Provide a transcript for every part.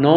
9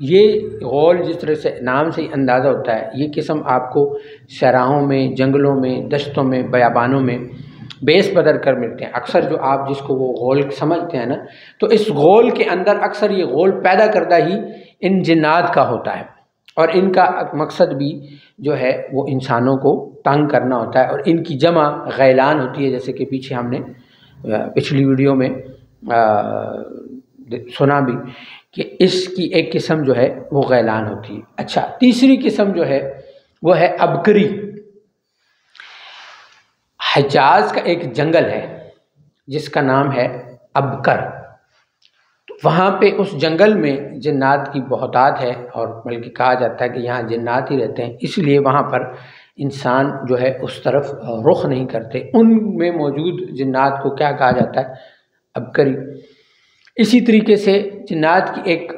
یہ غول جس طرح سے نام سے ہی اندازہ ہوتا ہے، یہ قسم آپ کو صحراؤں میں، جنگلوں میں، دشتوں میں، بیابانوں میں بیس بدر کر ملتے ہیں۔ اکثر جو آپ جس کو وہ غول سمجھتے ہیں نا، تو اس غول کے اندر اکثر یہ غول پیدا کردہ ہی ان جنات کا ہوتا ہے، اور ان کا مقصد بھی جو ہے وہ انسانوں کو تنگ کرنا ہوتا ہے، اور ان کی جمع غیلان ہوتی ہے، جیسے کہ پیچھے ہم نے پچھلی ویڈیو میں سنا بھی کہ اس کی ایک قسم جو ہے وہ غیلان ہوتی ہے۔ اچھا، تیسری قسم جو ہے وہ ہے ابکری۔ حجاز کا ایک جنگل ہے جس کا نام ہے ابکر، وہاں پہ اس جنگل میں جنات کی بہتات ہے، اور بلکہ کہا جاتا ہے کہ یہاں جنات ہی رہتے ہیں، اس لیے وہاں پر انسان جو ہے اس طرف رخ نہیں کرتے۔ ان میں موجود جنات کو کیا کہا جاتا ہے؟ ابکری۔ اسی طریقے سے جنات کی ایک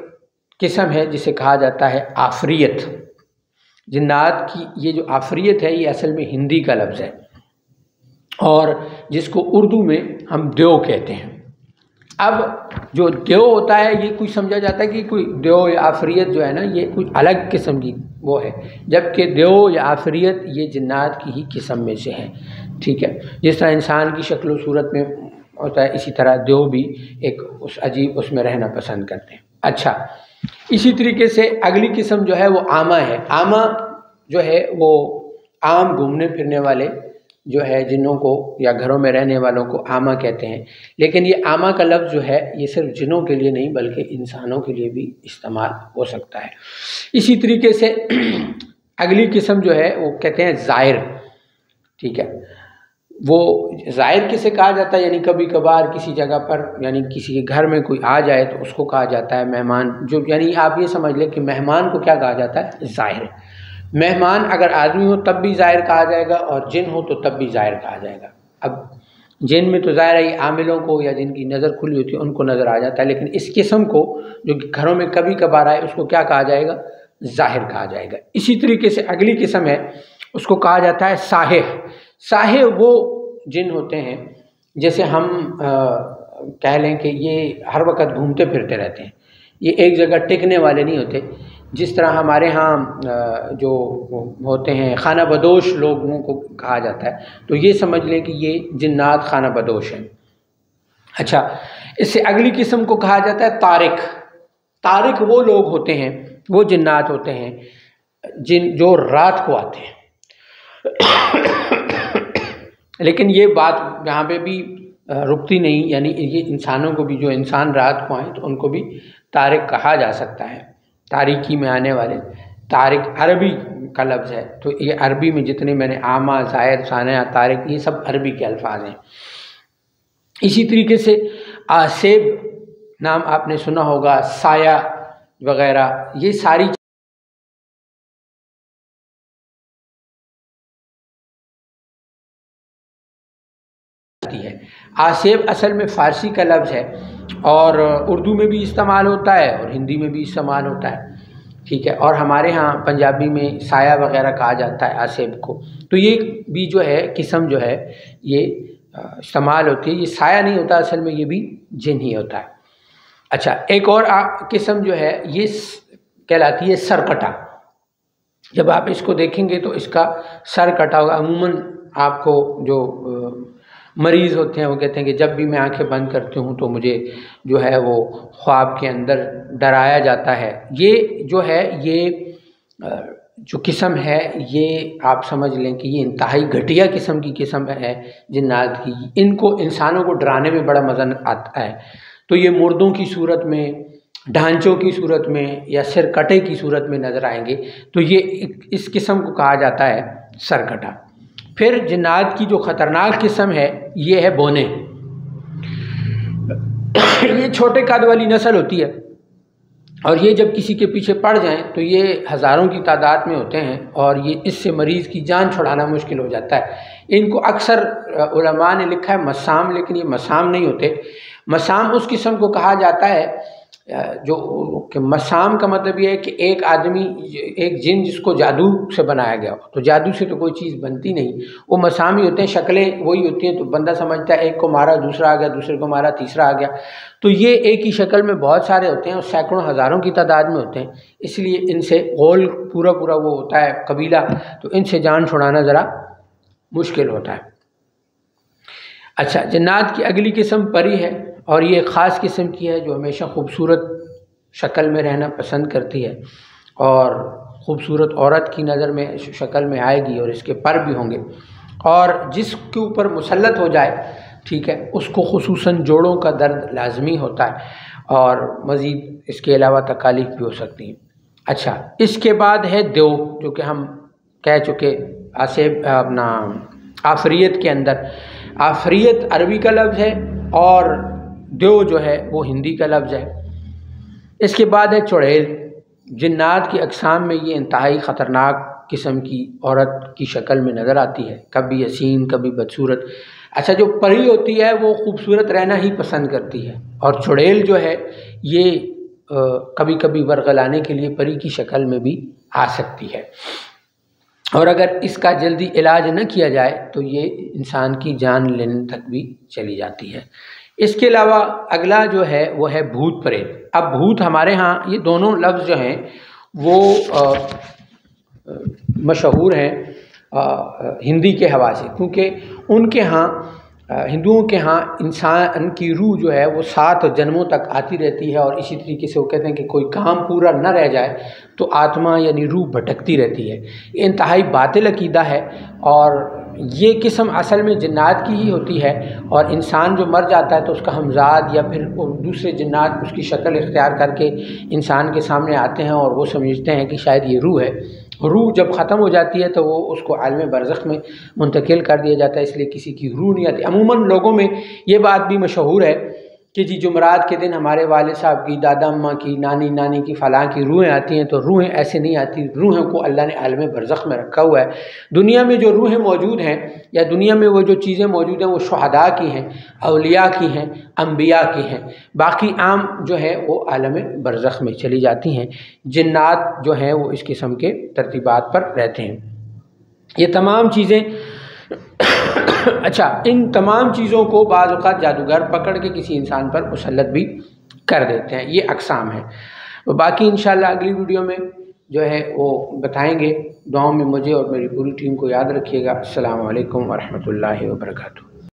قسم ہے جسے کہا جاتا ہے آفریت۔ جنات کی یہ جو آفریت ہے یہ اصل میں ہندی کا لفظ ہے، اور جس کو اردو میں ہم دیو کہتے ہیں۔ اب جو دیو ہوتا ہے یہ کوئی سمجھا جاتا ہے کہ کوئی دیو یا آفریت جو ہے نا یہ کوئی الگ قسم کی وہ ہے، جبکہ دیو یا آفریت یہ جنات کی ہی قسم میں سے ہے، ٹھیک ہے۔ جس طرح انسان کی شکل و صورت میں ہوتا ہے، اسی طرح دیو بھی ایک اس عجیب اس میں رہنا پسند کرتے ہیں۔ اچھا، اسی طریقے سے اگلی قسم جو ہے وہ آما ہے۔ آما جو ہے وہ عام گھومنے پھرنے والے جو ہے جنوں کو یا گھروں میں رہنے والوں کو آما کہتے ہیں، لیکن یہ آما کا لفظ جو ہے یہ صرف جنوں کے لیے نہیں بلکہ انسانوں کے لیے بھی استعمال ہو سکتا ہے۔ اسی طریقے سے اگلی قسم جو ہے وہ کہتے ہیں زائر، ٹھیک ہے۔ وہ زائر کسے کہا جاتا ہے؟ یعنی کبھی کبھار کسی جگہ پر، یعنی کسی کے گھر میں کوئی آ جائے تو اس کو کہا جاتا ہے مہمان، جو یعنی آپ یہ سمجھ لیں کہ مہمان کو کیا کہا جاتا ہے؟ زائر۔ مہمان اگر آدمی ہو تب بھی زائر کہا جائے گا، اور جن ہو تو تب بھی زائر کہا جائے گا۔ اب جن میں تو ظاہر ہے عاملوں کو یا جن کی نظر کھلی ہوتی ہے ان کو نظر آ جاتا ہے، لیکن اس قسم کو جو گھروں میں کبھی کبھار آئے اس کو کیا کہا جائے گا؟ ظاہر کہا جائے گا۔ اسی طریقے سے اگلی قسم ہے اس کو کہا جاتا ہے ساحر۔ ساحر وہ جن ہوتے ہیں جیسے ہم کہہ لیں کہ یہ ہر وقت گھومتے پھرتے رہتے ہیں، یہ ایک جگہ ٹکنے والے نہیں ہوتے۔ جس طرح ہمارے ہاں جو ہوتے ہیں خانہ بدوش لوگوں کو کہا جاتا ہے، تو یہ سمجھ لیں کہ یہ جنات خانہ بدوش ہیں۔ اچھا، اس سے اگلی قسم کو کہا جاتا ہے طارق۔ طارق وہ لوگ ہوتے ہیں، وہ جنات ہوتے ہیں جو رات کو آتے ہیں۔ لیکن یہ بات یہاں پہ بھی رکتی نہیں، یعنی یہ انسانوں کو بھی، جو انسان رات کو آئیں تو ان کو بھی طارق کہا جا سکتا ہے۔ تاریکی میں آنے والے، طارق عربی کا لفظ ہے، تو یہ عربی میں جتنے میں نے آما، زائر، ثانیہ، طارق، یہ سب عربی کے الفاظ ہیں۔ اسی طریقے سے آسیب نام آپ نے سنا ہوگا، سایہ وغیرہ، یہ ساری ہے۔ آسیب اصل میں فارسی کا لفظ ہے، اور اردو میں بھی استعمال ہوتا ہے اور ہندی میں بھی استعمال ہوتا ہے، ٹھیک ہے۔ اور ہمارے ہاں پنجابی میں سایہ وغیرہ کہا جاتا ہے آسیب کو۔ تو یہ بھی جو ہے قسم جو ہے یہ استعمال ہوتی ہے۔ یہ سایہ نہیں ہوتا، اصل میں یہ بھی جن ہی ہوتا ہے۔ اچھا، ایک اور قسم جو ہے یہ کہلاتی ہے سرکٹا۔ جب آپ اس کو دیکھیں گے تو اس کا سر کٹا ہوگا۔ عموماً آپ کو جو مریض ہوتے ہیں وہ کہتے ہیں کہ جب بھی میں آنکھیں بند کرتی ہوں تو مجھے جو ہے وہ خواب کے اندر ڈرایا جاتا ہے۔ یہ جو ہے یہ جو قسم ہے یہ آپ سمجھ لیں کہ یہ انتہائی گھٹیا قسم کی قسم ہے جنات کی۔ ان کو انسانوں کو ڈرانے میں بڑا مزہ آتا ہے، تو یہ مردوں کی صورت میں، ڈھانچوں کی صورت میں یا سر کٹے کی صورت میں نظر آئیں گے، تو یہ اس قسم کو کہا جاتا ہے سرکٹا۔ پھر جنات کی جو خطرناک قسم ہے یہ ہے بونے۔ یہ چھوٹے قد والی نسل ہوتی ہے، اور یہ جب کسی کے پیچھے پڑ جائیں تو یہ ہزاروں کی تعداد میں ہوتے ہیں، اور یہ اس سے مریض کی جان چھڑانا مشکل ہو جاتا ہے۔ ان کو اکثر علماء نے لکھا ہے مسام، لیکن یہ مسام نہیں ہوتے۔ مسام اس قسم کو کہا جاتا ہے جو کہ مسام کا مطلب یہ ہے کہ ایک آدمی، ایک جن جس کو جادو سے بنایا گیا ہو، تو جادو سے تو کوئی چیز بنتی نہیں، وہ مسامی ہوتے ہیں، شکلیں وہی ہوتی ہیں، تو بندہ سمجھتا ہے ایک کو مارا دوسرا آ گیا، دوسرے کو مارا تیسرا آ گیا، تو یہ ایک ہی شکل میں بہت سارے ہوتے ہیں اور سینکڑوں ہزاروں کی تعداد میں ہوتے ہیں، اس لیے ان سے غول پورا وہ ہوتا ہے قبیلہ، تو ان سے جان چھڑانا ذرا مشکل ہوتا ہے۔ اچھا، جنات کی اگلی قسم پری ہے، اور یہ ایک خاص قسم کی ہے جو ہمیشہ خوبصورت شکل میں رہنا پسند کرتی ہے، اور خوبصورت عورت کی نظر میں شکل میں آئے گی، اور اس کے پر بھی ہوں گے، اور جس کے اوپر مسلط ہو جائے، ٹھیک ہے، اس کو خصوصاً جوڑوں کا درد لازمی ہوتا ہے، اور مزید اس کے علاوہ تکالیف بھی ہو سکتی ہیں۔ اچھا، اس کے بعد ہے دیو، جو کہ ہم کہہ چکے اپنا آفریت کے اندر، آفریت عربی کا لفظ ہے اور دیو جو ہے وہ ہندی کا لفظ ہے۔ اس کے بعد ہے چڑیل۔ جنات کی اقسام میں یہ انتہائی خطرناک قسم کی عورت کی شکل میں نظر آتی ہے، کبھی حسین کبھی بدصورت۔ اچھا، جو پری ہوتی ہے وہ خوبصورت رہنا ہی پسند کرتی ہے، اور چڑیل جو ہے یہ کبھی کبھی ورغلانے کے لیے پری کی شکل میں بھی آ سکتی ہے، اور اگر اس کا جلدی علاج نہ کیا جائے تو یہ انسان کی جان لینے تک بھی چلی جاتی ہے۔ اس کے علاوہ اگلا جو ہے وہ ہے بھوت پریت۔ اب بھوت ہمارے ہاں یہ دونوں لفظ جو ہیں وہ مشہور ہیں ہندی کے حوالے سے، کیونکہ ان کے ہاں ہندوؤں کے ہاں انسان کی روح جو ہے وہ 7 جنموں تک آتی رہتی ہے، اور اسی طریقے سے وہ کہتے ہیں کہ کوئی کام پورا نہ رہ جائے تو آتما یعنی روح بھٹکتی رہتی ہے۔ یہ انتہائی باطل عقیدہ ہے، اور یہ قسم اصل میں جنات کی ہی ہوتی ہے، اور انسان جو مر جاتا ہے تو اس کا ہمزاد یا پھر دوسرے جنات اس کی شکل اختیار کر کے انسان کے سامنے آتے ہیں، اور وہ سمجھتے ہیں کہ شاید یہ روح ہے۔ روح جب ختم ہو جاتی ہے تو وہ اس کو عالم برزخ میں منتقل کر دیا جاتا ہے، اس لیے کسی کی روح نہیں آتی۔ عموماً لوگوں میں یہ بات بھی مشہور ہے کہ جی جمعرات کے دن ہمارے والد صاحب کی، دادا اماں کی، نانی کی، فلاں کی روحیں آتی ہیں، تو روحیں ایسے نہیں آتی، روحوں کو اللہ نے عالم برزخ میں رکھا ہوا ہے۔ دنیا میں جو روحیں موجود ہیں یا دنیا میں وہ جو چیزیں موجود ہیں وہ شہداء کی ہیں، اولیاء کی ہیں، انبیاء کی ہیں، باقی عام جو ہے وہ عالم برزخ میں چلی جاتی ہیں۔ جنات جو ہیں وہ اس قسم کے ترتیبات پر رہتے ہیں۔ یہ تمام چیزیں اچھا، ان تمام چیزوں کو بعض اوقات جادوگر پکڑ کے کسی انسان پر مسلط بھی کر دیتے ہیں۔ یہ اقسام ہیں، باقی انشاءاللہ اگلی ویڈیو میں جو ہے وہ بتائیں گے۔ دعاؤں میں مجھے اور میری پوری ٹیم کو یاد رکھیے گا۔ السلام علیکم ورحمۃ اللہ وبرکاتہ۔